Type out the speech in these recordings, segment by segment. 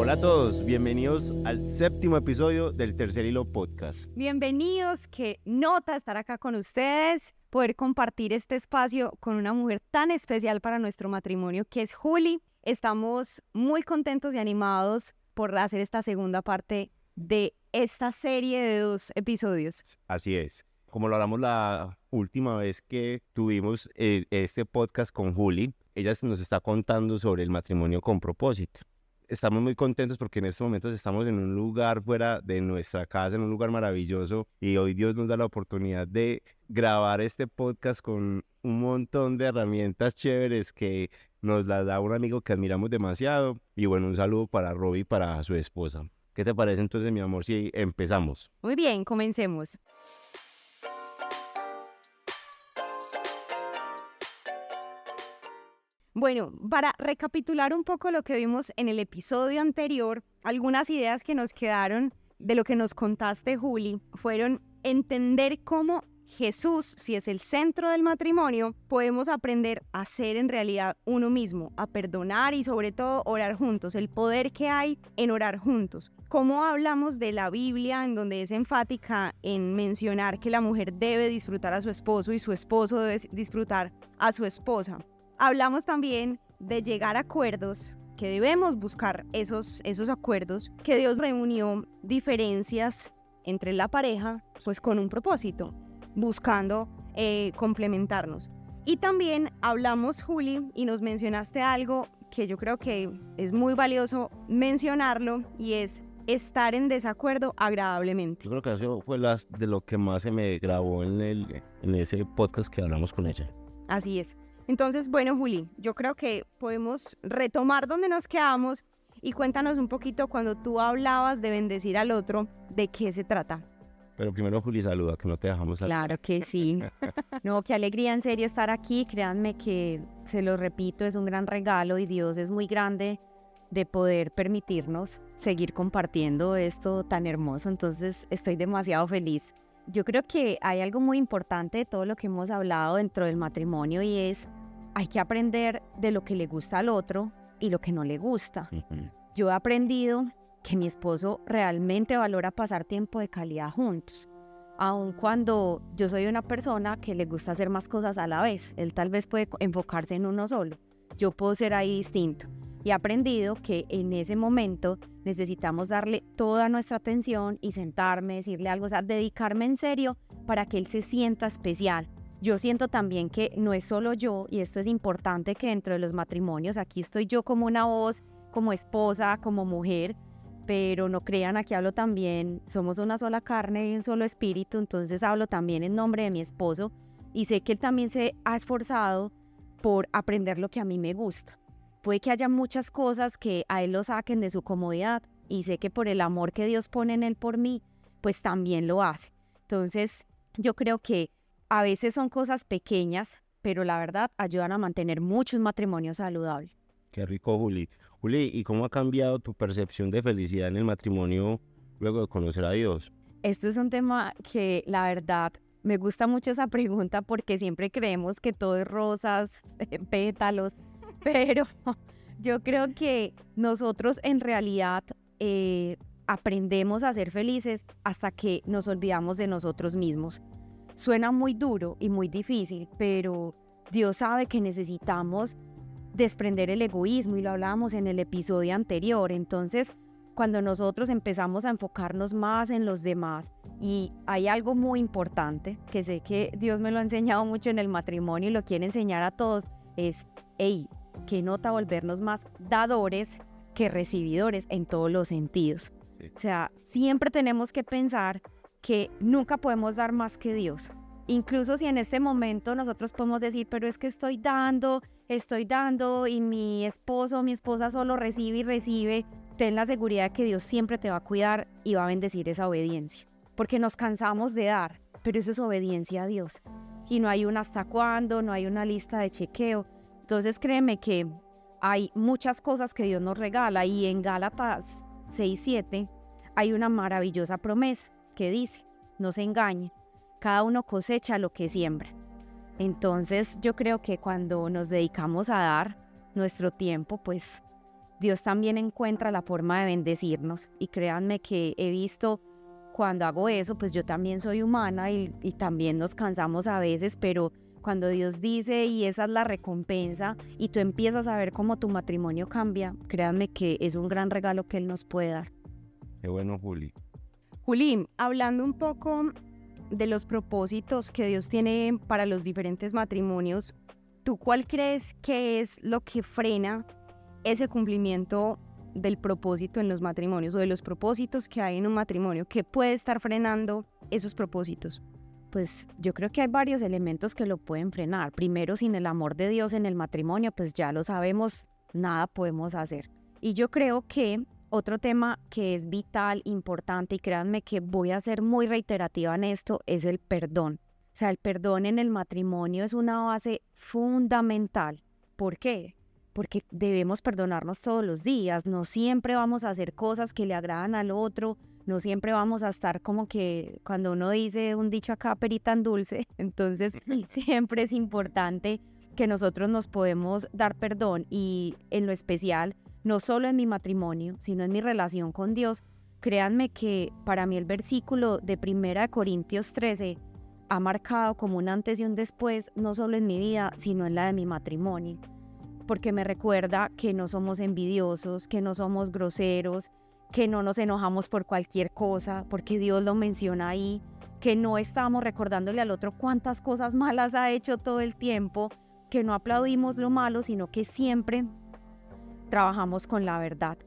Hola a todos, bienvenidos al 7º episodio del Tercer Hilo Podcast. Bienvenidos, qué nota estar acá con ustedes, poder compartir este espacio con una mujer tan especial para nuestro matrimonio que es Juli. Estamos muy contentos y animados por hacer esta segunda parte de esta serie de 2 episodios. Así es, como lo hablamos la última vez que tuvimos este podcast con Juli, ella nos está contando sobre el matrimonio con propósito. Estamos muy contentos porque en estos momentos estamos en un lugar fuera de nuestra casa, en un lugar maravilloso, y hoy Dios nos da la oportunidad de grabar este podcast con un montón de herramientas chéveres que nos las da un amigo que admiramos demasiado. Y bueno, un saludo para Robbie y para su esposa. ¿Qué te parece entonces, mi amor, si empezamos? Muy bien, comencemos. Bueno, para recapitular un poco lo que vimos en el episodio anterior, algunas ideas que nos quedaron de lo que nos contaste, Juli, fueron entender cómo Jesús, si es el centro del matrimonio, podemos aprender a ser en realidad uno mismo, a perdonar y sobre todo orar juntos, el poder que hay en orar juntos. Cómo hablamos de la Biblia, en donde es enfática en mencionar que la mujer debe disfrutar a su esposo y su esposo debe disfrutar a su esposa. Hablamos también de llegar a acuerdos, que debemos buscar esos acuerdos, que Dios reunió diferencias entre la pareja, pues con un propósito, buscando complementarnos. Y también hablamos, Juli, y nos mencionaste algo que yo creo que es muy valioso mencionarlo, y es estar en desacuerdo agradablemente. Yo creo que eso fue de lo que más se me grabó en ese podcast que hablamos con ella. Así es. Entonces, bueno, Juli, yo creo que podemos retomar donde nos quedamos y cuéntanos un poquito cuando tú hablabas de bendecir al otro, ¿de qué se trata? Pero primero, Juli, saluda, que no te dejamos salir. Claro que sí. No, qué alegría en serio estar aquí. Créanme que, se lo repito, es un gran regalo y Dios es muy grande de poder permitirnos seguir compartiendo esto tan hermoso. Entonces, estoy demasiado feliz. Yo creo que hay algo muy importante de todo lo que hemos hablado dentro del matrimonio, y es, hay que aprender de lo que le gusta al otro y lo que no le gusta. Yo he aprendido que mi esposo realmente valora pasar tiempo de calidad juntos, aun cuando yo soy una persona que le gusta hacer más cosas a la vez. Él tal vez puede enfocarse en uno solo. Yo puedo ser ahí distinto. Y he aprendido que en ese momento necesitamos darle toda nuestra atención y sentarme, decirle algo, o sea, dedicarme en serio para que él se sienta especial. Yo siento también que no es solo yo, y esto es importante, que dentro de los matrimonios, aquí estoy yo como una voz, como esposa, como mujer, pero no crean, aquí hablo también, somos una sola carne y un solo espíritu, entonces hablo también en nombre de mi esposo, y sé que él también se ha esforzado por aprender lo que a mí me gusta. Puede que haya muchas cosas que a él lo saquen de su comodidad, y sé que por el amor que Dios pone en él por mí, pues también lo hace. Entonces, yo creo que a veces son cosas pequeñas, pero la verdad ayudan a mantener muchos matrimonios saludables. Qué rico, Juli. Juli, ¿y cómo ha cambiado tu percepción de felicidad en el matrimonio luego de conocer a Dios? Esto es un tema que, la verdad, me gusta mucho esa pregunta, porque siempre creemos que todo es rosas, pétalos, pero yo creo que nosotros en realidad aprendemos a ser felices hasta que nos olvidamos de nosotros mismos. Suena muy duro y muy difícil, pero Dios sabe que necesitamos desprender el egoísmo, y lo hablábamos en el episodio anterior. Entonces, cuando nosotros empezamos a enfocarnos más en los demás, y hay algo muy importante que sé que Dios me lo ha enseñado mucho en el matrimonio y lo quiere enseñar a todos, es, qué nota volvernos más dadores que recibidores en todos los sentidos. Sí. O sea, siempre tenemos que pensar que nunca podemos dar más que Dios. Incluso si en este momento nosotros podemos decir, pero es que estoy dando y mi esposo o mi esposa solo recibe y recibe, ten la seguridad de que Dios siempre te va a cuidar y va a bendecir esa obediencia. Porque nos cansamos de dar, pero eso es obediencia a Dios. Y no hay un hasta cuándo, no hay una lista de chequeo. Entonces créeme que hay muchas cosas que Dios nos regala, y en Gálatas 6:7 hay una maravillosa promesa que dice, no se engañe, cada uno cosecha lo que siembra. Entonces yo creo que cuando nos dedicamos a dar nuestro tiempo, pues Dios también encuentra la forma de bendecirnos. Y créanme que he visto cuando hago eso, pues yo también soy humana y también nos cansamos a veces, pero cuando Dios dice y esa es la recompensa y tú empiezas a ver cómo tu matrimonio cambia, créanme que es un gran regalo que Él nos puede dar. Qué bueno, Juli. Juli, hablando un poco de los propósitos que Dios tiene para los diferentes matrimonios, ¿tú cuál crees que es lo que frena ese cumplimiento del propósito en los matrimonios o de los propósitos que hay en un matrimonio? ¿Qué puede estar frenando esos propósitos? Pues yo creo que hay varios elementos que lo pueden frenar. Primero, sin el amor de Dios en el matrimonio, pues ya lo sabemos, nada podemos hacer. Y yo creo que otro tema que es vital, importante, y créanme que voy a ser muy reiterativa en esto, es el perdón. O sea, el perdón en el matrimonio es una base fundamental. ¿Por qué? Porque debemos perdonarnos todos los días. No siempre vamos a hacer cosas que le agradan al otro. No siempre vamos a estar como que cuando uno dice un dicho acá, perita en dulce. Entonces, siempre es importante que nosotros nos podemos dar perdón y en lo especial, no solo en mi matrimonio, sino en mi relación con Dios. Créanme que para mí el versículo de 1 Corintios 13 ha marcado como un antes y un después, no solo en mi vida, sino en la de mi matrimonio. Porque me recuerda que no somos envidiosos, que no somos groseros, que no nos enojamos por cualquier cosa, porque Dios lo menciona ahí, que no estamos recordándole al otro cuántas cosas malas ha hecho todo el tiempo, que no aplaudimos lo malo, sino que siempre trabajamos con la verdad.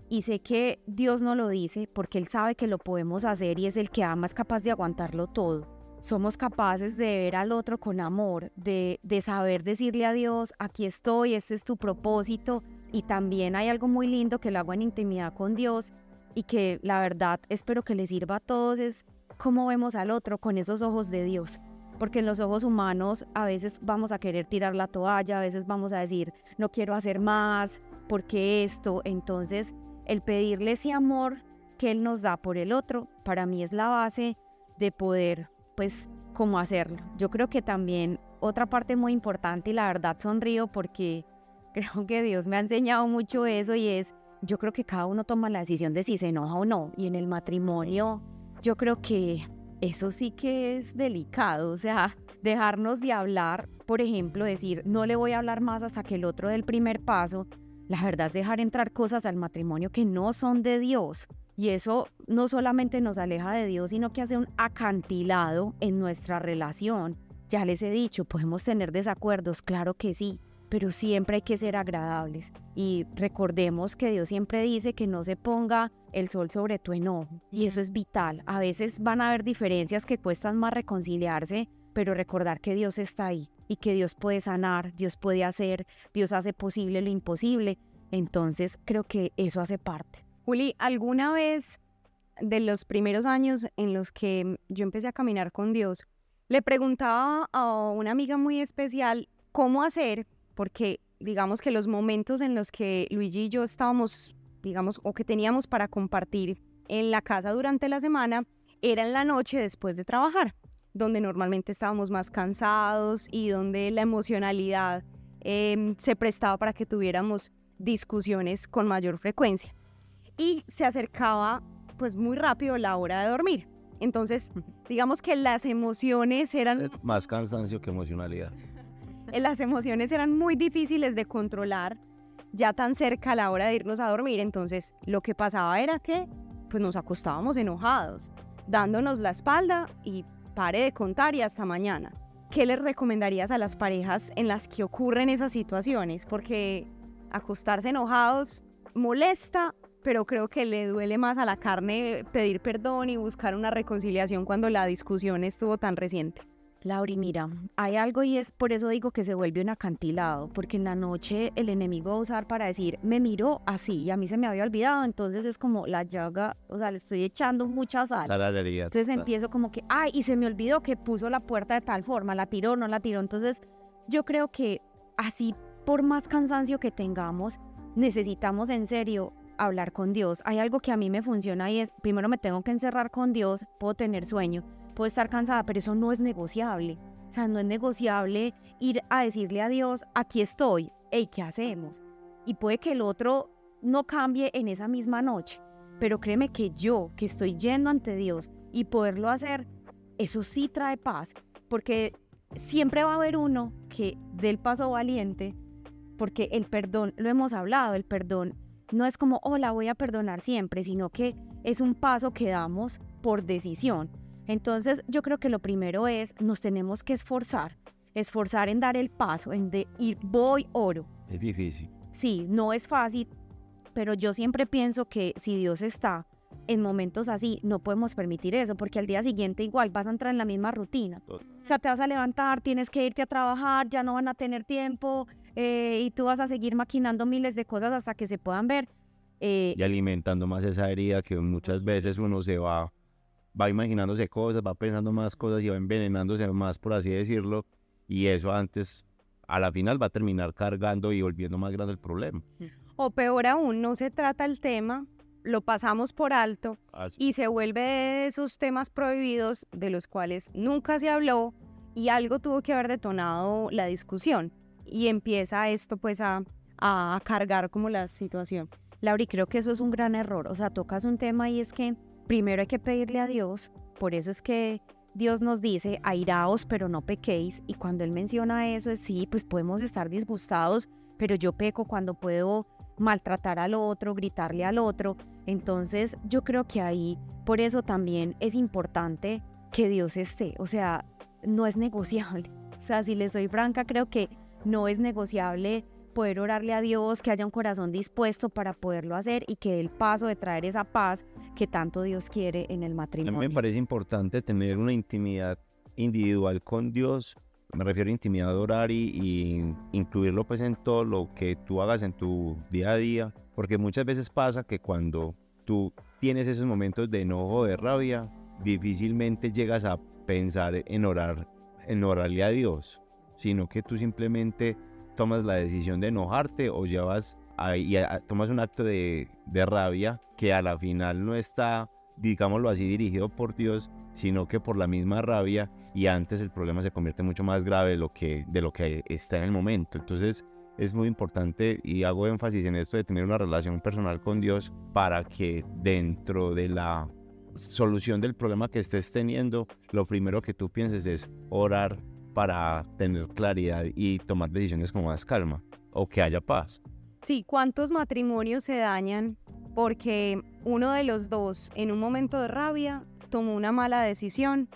Y sé que Dios no lo dice porque Él sabe que lo podemos hacer y es el que ama, es capaz de aguantarlo todo. Somos capaces de ver al otro con amor, de saber decirle a Dios, aquí estoy, este es tu propósito. Y también hay algo muy lindo que lo hago en intimidad con Dios y que la verdad espero que les sirva a todos, es cómo vemos al otro con esos ojos de Dios. Porque en los ojos humanos a veces vamos a querer tirar la toalla, a veces vamos a decir, no quiero hacer más, porque esto. Entonces, el pedirle ese amor que Él nos da por el otro, para mí es la base de poder, pues, cómo hacerlo. Yo creo que también otra parte muy importante, y la verdad sonrío porque creo que Dios me ha enseñado mucho eso, y es, yo creo que cada uno toma la decisión de si se enoja o no. Y en el matrimonio, yo creo que eso sí que es delicado. O sea, dejarnos de hablar, por ejemplo, decir, no le voy a hablar más hasta que el otro dé el primer paso. La verdad es dejar entrar cosas al matrimonio que no son de Dios. Y eso no solamente nos aleja de Dios, sino que hace un acantilado en nuestra relación. Ya les he dicho, podemos tener desacuerdos, claro que sí, pero siempre hay que ser agradables. Y recordemos que Dios siempre dice que no se ponga el sol sobre tu enojo, y eso es vital. A veces van a haber diferencias que cuestan más reconciliarse, pero recordar que Dios está ahí y que Dios puede sanar, Dios puede hacer, Dios hace posible lo imposible. Entonces creo que eso hace parte. Juli, ¿alguna vez de los primeros años en los que yo empecé a caminar con Dios, le preguntaba a una amiga muy especial cómo hacer? Porque digamos que los momentos en los que Luigi y yo estábamos, digamos, o que teníamos para compartir en la casa durante la semana, era en la noche después de trabajar, donde normalmente estábamos más cansados y donde la emocionalidad se prestaba para que tuviéramos discusiones con mayor frecuencia. Y se acercaba pues muy rápido la hora de dormir. Entonces, digamos que las emociones eran... Más cansancio que emocionalidad. Las emociones eran muy difíciles de controlar ya tan cerca a la hora de irnos a dormir. Entonces, lo que pasaba era que pues nos acostábamos enojados, dándonos la espalda y pare de contar y hasta mañana. ¿Qué les recomendarías a las parejas en las que ocurren esas situaciones? Porque acostarse enojados molesta, pero creo que le duele más a la carne pedir perdón y buscar una reconciliación cuando la discusión estuvo tan reciente. Lauri, mira, hay algo y es por eso digo que se vuelve un acantilado, porque en la noche el enemigo va a usar para decir, me miró así y a mí se me había olvidado, entonces es como la llaga, o sea, le estoy echando mucha sal. Saladería. Entonces empiezo como que, ay, y se me olvidó que puso la puerta de tal forma, la tiró, no la tiró. Entonces yo creo que así, por más cansancio que tengamos, necesitamos en serio hablar con Dios. Hay algo que a mí me funciona y es, primero me tengo que encerrar con Dios, puedo tener sueño, puedo estar cansada, pero eso no es negociable. O sea, no es negociable ir a decirle a Dios, aquí estoy, hey, ¿qué hacemos? Y puede que el otro no cambie en esa misma noche, pero créeme que yo, que estoy yendo ante Dios y poderlo hacer, eso sí trae paz, porque siempre va a haber uno que dé el paso valiente, porque el perdón, lo hemos hablado, el perdón no es como, la voy a perdonar siempre, sino que es un paso que damos por decisión. Entonces yo creo que lo primero es, nos tenemos que esforzar en dar el paso, en ir, voy, oro. Es difícil. Sí, no es fácil, pero yo siempre pienso que si Dios está en momentos así, no podemos permitir eso, porque al día siguiente igual vas a entrar en la misma rutina. O sea, te vas a levantar, tienes que irte a trabajar, ya no van a tener tiempo, y tú vas a seguir maquinando miles de cosas hasta que se puedan ver. Y alimentando más esa herida que muchas veces uno se va imaginándose cosas, va pensando más cosas y va envenenándose más, por así decirlo, y eso antes, a la final, va a terminar cargando y volviendo más grande el problema. O peor aún, no se trata el tema, lo pasamos por alto y se vuelve de esos temas prohibidos de los cuales nunca se habló y algo tuvo que haber detonado la discusión y empieza esto pues a cargar como la situación. Lauri, creo que eso es un gran error, o sea, tocas un tema y es que primero hay que pedirle a Dios, por eso es que Dios nos dice, airaos pero no pequéis, y cuando Él menciona eso es sí, pues podemos estar disgustados, pero yo peco cuando puedo maltratar al otro, gritarle al otro. Entonces yo creo que ahí, por eso también es importante que Dios esté, o sea, no es negociable. O sea, si le soy franca, creo que no es negociable poder orarle a Dios, que haya un corazón dispuesto para poderlo hacer y que dé el paso de traer esa paz que tanto Dios quiere en el A matrimonio. mí me parece importante tener una intimidad individual con Dios. Me refiero a intimidad, orar y incluirlo pues en todo lo que tú hagas en tu día a día, porque muchas veces pasa que cuando tú tienes esos momentos de enojo, de rabia, difícilmente llegas a pensar en orarle a Dios, sino que tú simplemente tomas la decisión de enojarte o tomas un acto de rabia que a la final no está, digámoslo así, dirigido por Dios, sino que por la misma rabia, y antes el problema se convierte mucho más grave de lo que está en el momento. Entonces es muy importante, y hago énfasis en esto, de tener una relación personal con Dios para que dentro de la solución del problema que estés teniendo, lo primero que tú pienses es orar para tener claridad y tomar decisiones con más calma, o que haya paz. Sí, ¿cuántos matrimonios se dañan porque uno de los dos en un momento de rabia tomó una mala decisión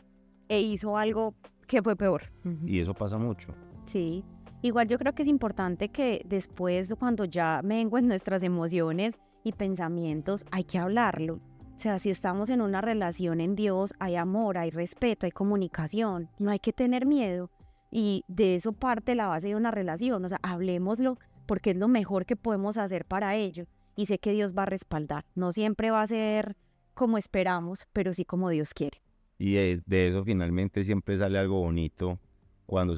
e hizo algo que fue peor? Y eso pasa mucho. Sí, igual yo creo que es importante que después, cuando ya menguen nuestras emociones y pensamientos, hay que hablarlo. O sea, si estamos en una relación en Dios, hay amor, hay respeto, hay comunicación, no hay que tener miedo. Y de eso parte la base de una relación, o sea, hablemoslo porque es lo mejor que podemos hacer para ello. Y sé que Dios va a respaldar, no siempre va a ser como esperamos, pero sí como Dios quiere. Y de eso finalmente siempre sale algo bonito cuando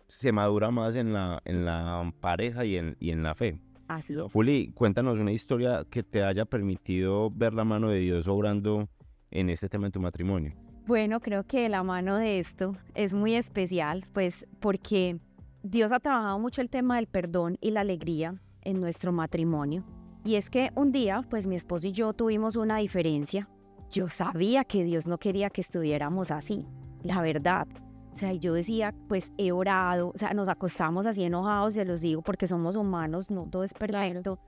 se madura más en la pareja y en la fe. Así es. Juli, cuéntanos una historia que te haya permitido ver la mano de Dios obrando en este tema de tu matrimonio. Bueno, creo que la mano de esto es muy especial, pues porque Dios ha trabajado mucho el tema del perdón y la alegría en nuestro matrimonio. Y es que un día, pues mi esposo y yo tuvimos una diferencia. Yo sabía que Dios no quería que estuviéramos así, la verdad. O sea, yo decía, pues he orado, o sea, nos acostamos así enojados, se los digo, porque somos humanos, no todo es perfecto.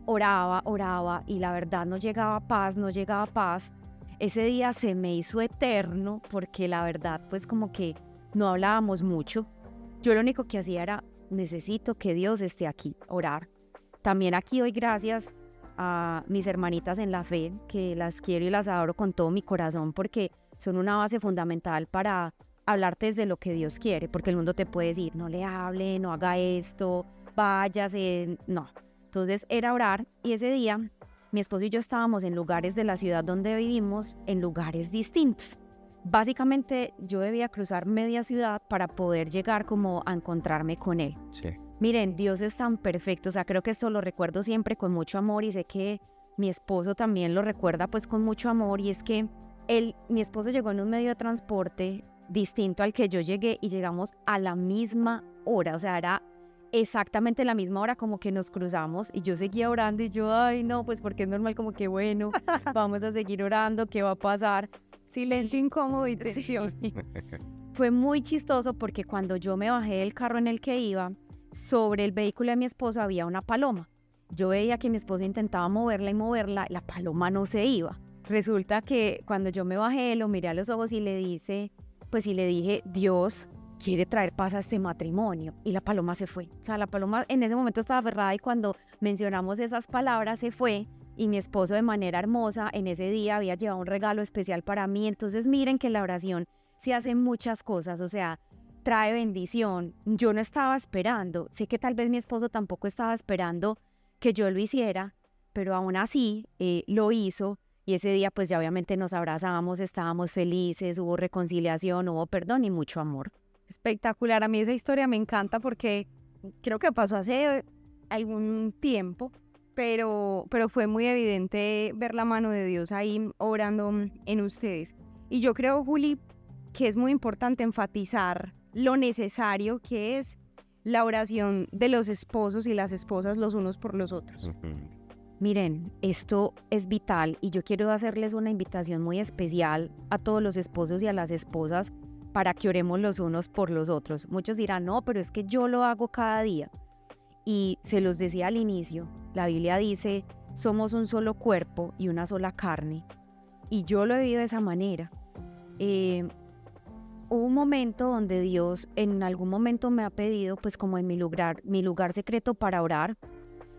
Oraba, y la verdad no llegaba paz. Ese día se me hizo eterno, porque la verdad, pues como que no hablábamos mucho. Yo lo único que hacía era, necesito que Dios esté aquí, orar. También aquí doy gracias a mis hermanitas en la fe, que las quiero y las adoro con todo mi corazón, porque son una base fundamental para hablarte desde lo que Dios quiere, porque el mundo te puede decir, no le hable, no haga esto, váyase, no. Entonces era orar, y ese día mi esposo y yo estábamos en lugares de la ciudad donde vivimos, en lugares distintos. Básicamente yo debía cruzar media ciudad para poder llegar como a encontrarme con él. Sí. Miren, Dios es tan perfecto, o sea, creo que esto lo recuerdo siempre con mucho amor, y sé que mi esposo también lo recuerda pues con mucho amor, y es que mi esposo llegó en un medio de transporte distinto al que yo llegué y llegamos a la misma hora, o sea, era exactamente a la misma hora como que nos cruzamos y yo seguía orando y yo, ay no, pues porque es normal como que bueno, vamos a seguir orando, ¿qué va a pasar? Silencio incómodo y tensión. Sí. Fue muy chistoso porque cuando yo me bajé del carro en el que iba, sobre el vehículo de mi esposo había una paloma. Yo veía que mi esposo intentaba moverla y moverla, la paloma no se iba. Resulta que cuando yo me bajé, lo miré a los ojos y le dije, Dios quiere traer paz a este matrimonio. Y la paloma se fue. O sea, la paloma en ese momento estaba aferrada y cuando mencionamos esas palabras se fue. Y mi esposo de manera hermosa en ese día había llevado un regalo especial para mí. Entonces miren que la oración se hace muchas cosas, o sea, trae bendición. Yo no estaba esperando, sé que tal vez mi esposo tampoco estaba esperando que yo lo hiciera, pero aún así lo hizo. Y ese día pues ya obviamente nos abrazamos, estábamos felices, hubo reconciliación, hubo perdón y mucho amor. Espectacular, a mí esa historia me encanta porque creo que pasó hace algún tiempo, pero fue muy evidente ver la mano de Dios ahí obrando en ustedes. Y yo creo, Juli, que es muy importante enfatizar lo necesario que es la oración de los esposos y las esposas los unos por los otros. Miren, esto es vital y yo quiero hacerles una invitación muy especial a todos los esposos y a las esposas para que oremos los unos por los otros. Muchos dirán, no, pero es que yo lo hago cada día. Y se los decía al inicio, la Biblia dice, somos un solo cuerpo y una sola carne. Y yo lo he vivido de esa manera. Hubo un momento donde Dios en algún momento me ha pedido, pues como en mi lugar secreto para orar,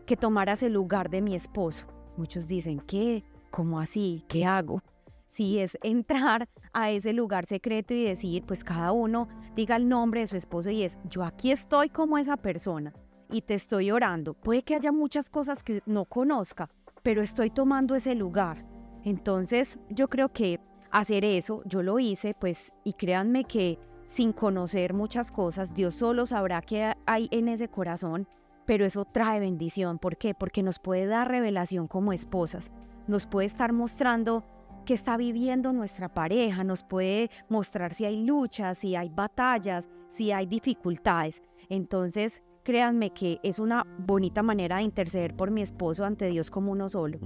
que tomaras el lugar de mi esposo. Muchos dicen, ¿qué? ¿Cómo así? ¿Qué hago? Sí, es entrar a ese lugar secreto y decir, pues cada uno diga el nombre de su esposo y es, yo aquí estoy como esa persona y te estoy orando. Puede que haya muchas cosas que no conozca, pero estoy tomando ese lugar. Entonces, yo creo que hacer eso, yo lo hice, pues, y créanme que sin conocer muchas cosas, Dios solo sabrá qué hay en ese corazón, pero eso trae bendición. ¿Por qué? Porque nos puede dar revelación como esposas, nos puede estar mostrando qué está viviendo nuestra pareja, nos puede mostrar si hay luchas, si hay batallas, si hay dificultades. Entonces, créanme que es una bonita manera de interceder por mi esposo ante Dios como uno solo.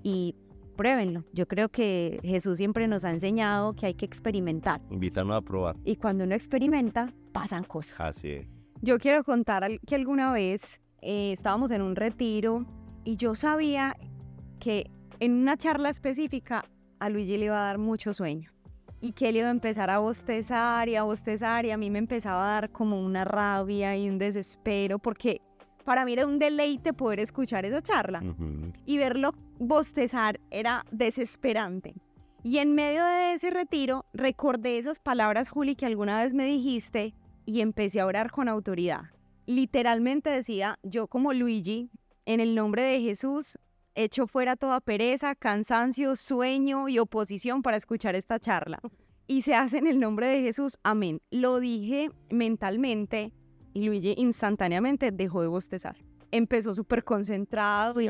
Y pruébenlo. Yo creo que Jesús siempre nos ha enseñado que hay que experimentar. Invítanos a probar. Y cuando uno experimenta, pasan cosas. Así es. Yo quiero contar que alguna vez estábamos en un retiro y yo sabía que en una charla específica a Luigi le iba a dar mucho sueño y que él iba a empezar a bostezar y a mí me empezaba a dar como una rabia y un desespero porque para mí era un deleite poder escuchar esa charla y verlo bostezar era desesperante. Y en medio de ese retiro recordé esas palabras, Juli, que alguna vez me dijiste y empecé a orar con autoridad. Literalmente decía, yo como Luigi, en el nombre de Jesús, echo fuera toda pereza, cansancio, sueño y oposición para escuchar esta charla. Y se hace en el nombre de Jesús, amén. Lo dije mentalmente y Luigi instantáneamente dejó de bostezar. Empezó súper concentrado y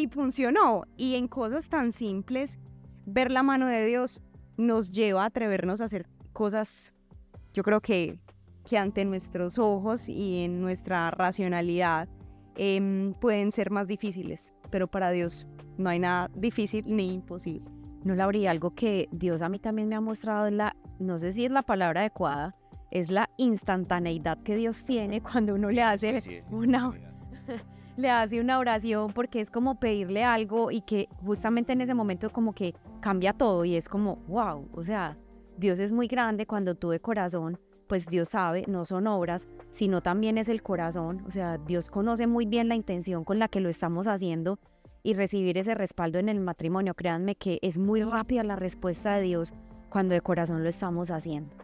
funcionó. Y en cosas tan simples, ver la mano de Dios nos lleva a atrevernos a hacer cosas, yo creo que ante nuestros ojos y en nuestra racionalidad pueden ser más difíciles, pero para Dios no hay nada difícil ni imposible. No, Laura, algo que Dios a mí también me ha mostrado es no sé si es la palabra adecuada, es la instantaneidad que Dios tiene cuando uno le hace le hace una oración, porque es como pedirle algo y que justamente en ese momento como que cambia todo y es como, wow, o sea, Dios es muy grande cuando tú de corazón, pues Dios sabe, no son obras, sino también es el corazón, o sea, Dios conoce muy bien la intención con la que lo estamos haciendo y recibir ese respaldo en el matrimonio, créanme que es muy rápida la respuesta de Dios cuando de corazón lo estamos haciendo.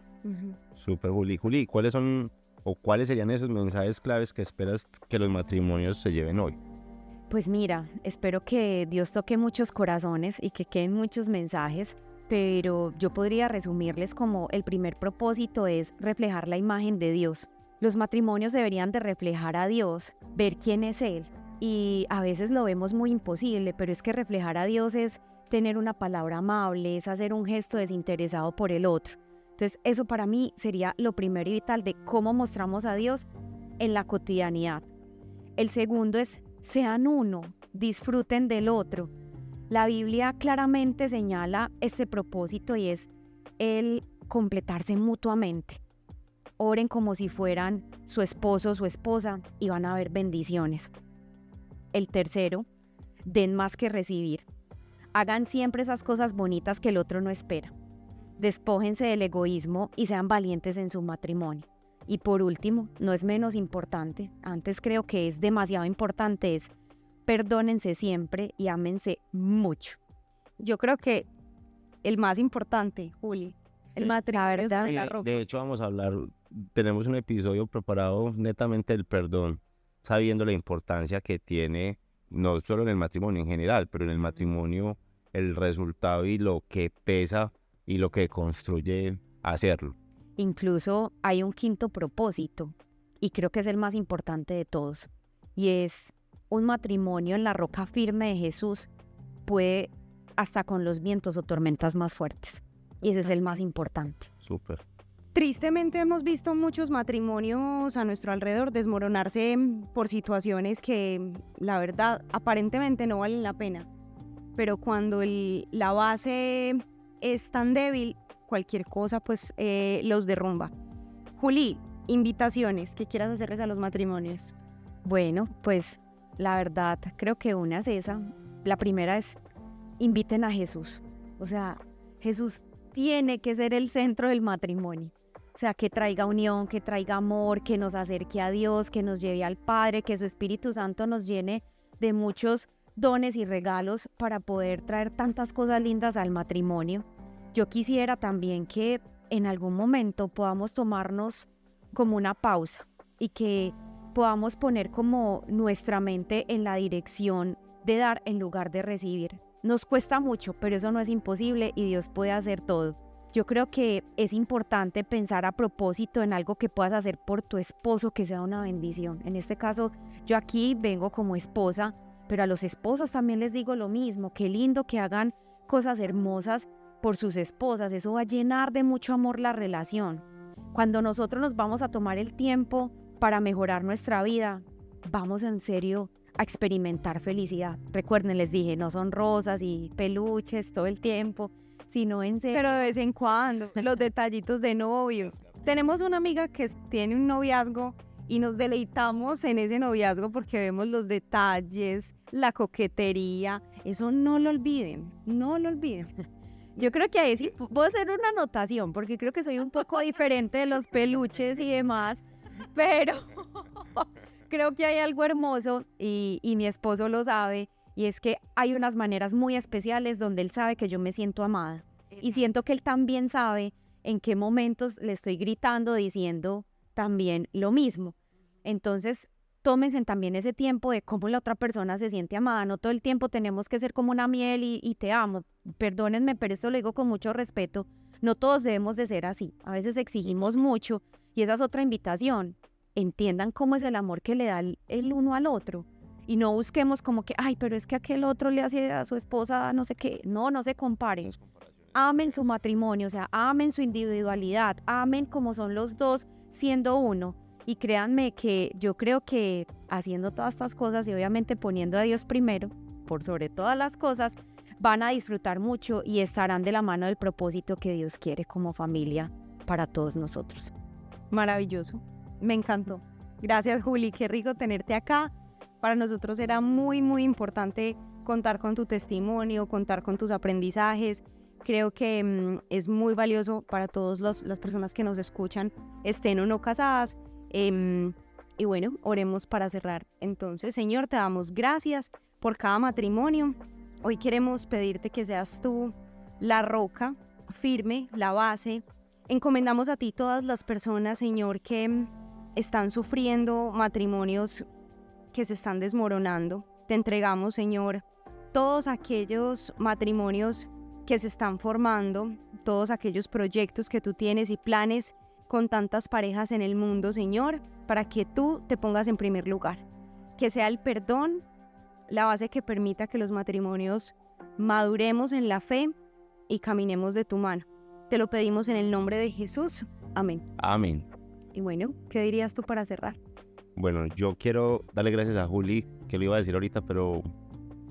Súper, Juli. Juli, ¿cuáles son o cuáles serían esos mensajes claves que esperas que los matrimonios se lleven hoy? Pues mira, espero que Dios toque muchos corazones y que queden muchos mensajes, pero yo podría resumirles como el primer propósito es reflejar la imagen de Dios. Los matrimonios deberían de reflejar a Dios, ver quién es Él, y a veces lo vemos muy imposible, pero es que reflejar a Dios es tener una palabra amable, es hacer un gesto desinteresado por el otro. Entonces, eso para mí sería lo primero y vital de cómo mostramos a Dios en la cotidianidad. El segundo es, sean uno, disfruten del otro. La Biblia claramente señala este propósito y es el completarse mutuamente. Oren como si fueran su esposo o su esposa y van a haber bendiciones. El tercero, den más que recibir. Hagan siempre esas cosas bonitas que el otro no espera. Despójense del egoísmo y sean valientes en su matrimonio. Y por último, no es menos importante, antes creo que es demasiado importante, es perdónense siempre y ámense mucho. Yo creo que el más importante, Juli, el matrimonio sobre la roca. De hecho, vamos a hablar, tenemos un episodio preparado netamente del perdón, sabiendo la importancia que tiene, no solo en el matrimonio en general, pero en el matrimonio el resultado y lo que pesa y lo que construye hacerlo. Incluso hay un quinto propósito, y creo que es el más importante de todos, y es un matrimonio en la roca firme de Jesús puede hasta con los vientos o tormentas más fuertes, y ese es el más importante. Súper. Tristemente hemos visto muchos matrimonios a nuestro alrededor desmoronarse por situaciones que, la verdad, aparentemente no valen la pena. Pero cuando la base es tan débil, cualquier cosa pues los derrumba. Juli, invitaciones que quieras hacerles a los matrimonios. Bueno, pues la verdad creo que una es esa. La primera es inviten a Jesús. O sea, Jesús tiene que ser el centro del matrimonio. O sea, que traiga unión, que traiga amor, que nos acerque a Dios, que nos lleve al Padre, que su Espíritu Santo nos llene de muchos dones y regalos para poder traer tantas cosas lindas al matrimonio. Yo quisiera también que en algún momento podamos tomarnos como una pausa y que podamos poner como nuestra mente en la dirección de dar en lugar de recibir. Nos cuesta mucho, pero eso no es imposible y Dios puede hacer todo. Yo creo que es importante pensar a propósito en algo que puedas hacer por tu esposo que sea una bendición. En este caso, yo aquí vengo como esposa, pero a los esposos también les digo lo mismo. Qué lindo que hagan cosas hermosas por sus esposas. Eso va a llenar de mucho amor la relación. Cuando nosotros nos vamos a tomar el tiempo para mejorar nuestra vida, vamos en serio a experimentar felicidad. Recuerden, les dije, no son rosas y peluches todo el tiempo, sino en serio. Pero de vez en cuando, los detallitos de novio. Tenemos una amiga que tiene un noviazgo y nos deleitamos en ese noviazgo porque vemos los detalles, la coquetería. Eso no lo olviden, no lo olviden. Yo creo que ahí sí puedo hacer una anotación porque creo que soy un poco diferente de los peluches y demás, pero creo que hay algo hermoso y mi esposo lo sabe. Y es que hay unas maneras muy especiales donde él sabe que yo me siento amada. Y siento que él también sabe en qué momentos le estoy gritando, diciendo también lo mismo. Entonces, tómense también ese tiempo de cómo la otra persona se siente amada. No todo el tiempo tenemos que ser como una miel y te amo. Perdónenme, pero esto lo digo con mucho respeto. No todos debemos de ser así. A veces exigimos mucho y esa es otra invitación. Entiendan cómo es el amor que le da el uno al otro. Y no busquemos como que, ay, pero es que aquel otro le hace a su esposa no sé qué. No, no se comparen. Amen su matrimonio, o sea, amen su individualidad, amen como son los dos siendo uno. Y créanme que yo creo que haciendo todas estas cosas y obviamente poniendo a Dios primero, por sobre todas las cosas, van a disfrutar mucho y estarán de la mano del propósito que Dios quiere como familia para todos nosotros. Maravilloso, me encantó. Gracias, Juli, qué rico tenerte acá. Para nosotros era muy, muy importante contar con tu testimonio, contar con tus aprendizajes. Creo que es muy valioso para todas las personas que nos escuchan, estén o no casadas. Y bueno, oremos para cerrar. Entonces, Señor, te damos gracias por cada matrimonio. Hoy queremos pedirte que seas tú la roca firme, la base. Encomendamos a ti todas las personas, Señor, que están sufriendo matrimonios que se están desmoronando. Te entregamos, Señor, todos aquellos matrimonios que se están formando, todos aquellos proyectos que tú tienes y planes con tantas parejas en el mundo, Señor, para que tú te pongas en primer lugar. Que sea el perdón la base que permita que los matrimonios maduremos en la fe y caminemos de tu mano. Te lo pedimos en el nombre de Jesús. Amén. Amén. Y bueno, ¿qué dirías tú para cerrar? Bueno, yo quiero darle gracias a Juli, que lo iba a decir ahorita, pero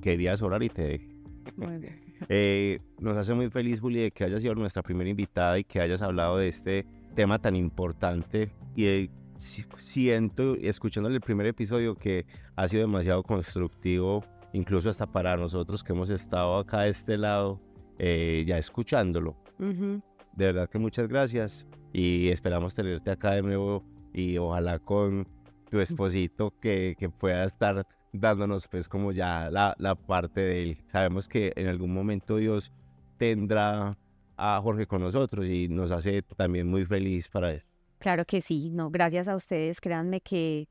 querías orar y te dejé. Muy bien. Nos hace muy feliz, Juli, de que hayas sido nuestra primera invitada y que hayas hablado de este tema tan importante. Y siento, escuchándole el primer episodio, que ha sido demasiado constructivo, incluso hasta para nosotros que hemos estado acá de este lado, ya escuchándolo. Ujú. De verdad que muchas gracias y esperamos tenerte acá de nuevo y ojalá con tu esposito que pueda estar dándonos pues como ya la parte de él. Sabemos que en algún momento Dios tendrá a Jorge con nosotros y nos hace también muy feliz para eso. Claro que sí, no, gracias a ustedes, créanme que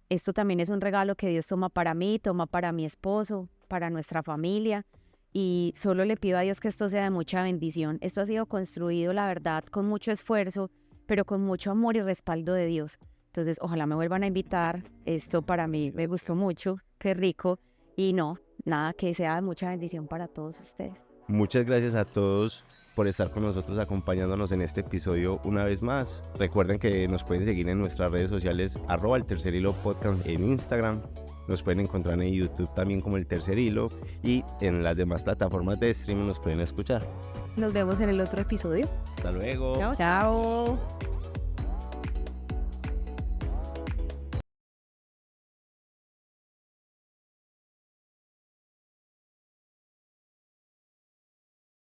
esto también es un regalo que Dios toma para mí, toma para mi esposo, para nuestra familia, y solo le pido a Dios que esto sea de mucha bendición. Esto ha sido construido, la verdad, con mucho esfuerzo, pero con mucho amor y respaldo de Dios. Entonces, ojalá me vuelvan a invitar. Esto para mí me gustó mucho, qué rico, y no, nada, que sea de mucha bendición para todos ustedes. Muchas gracias a todos por estar con nosotros acompañándonos en este episodio una vez más. Recuerden que nos pueden seguir en nuestras redes sociales @El Tercer Hilo Podcast en Instagram. Nos pueden encontrar en YouTube también como El Tercer Hilo y en las demás plataformas de streaming nos pueden escuchar. Nos vemos en el otro episodio. Hasta luego. Chao. Chao.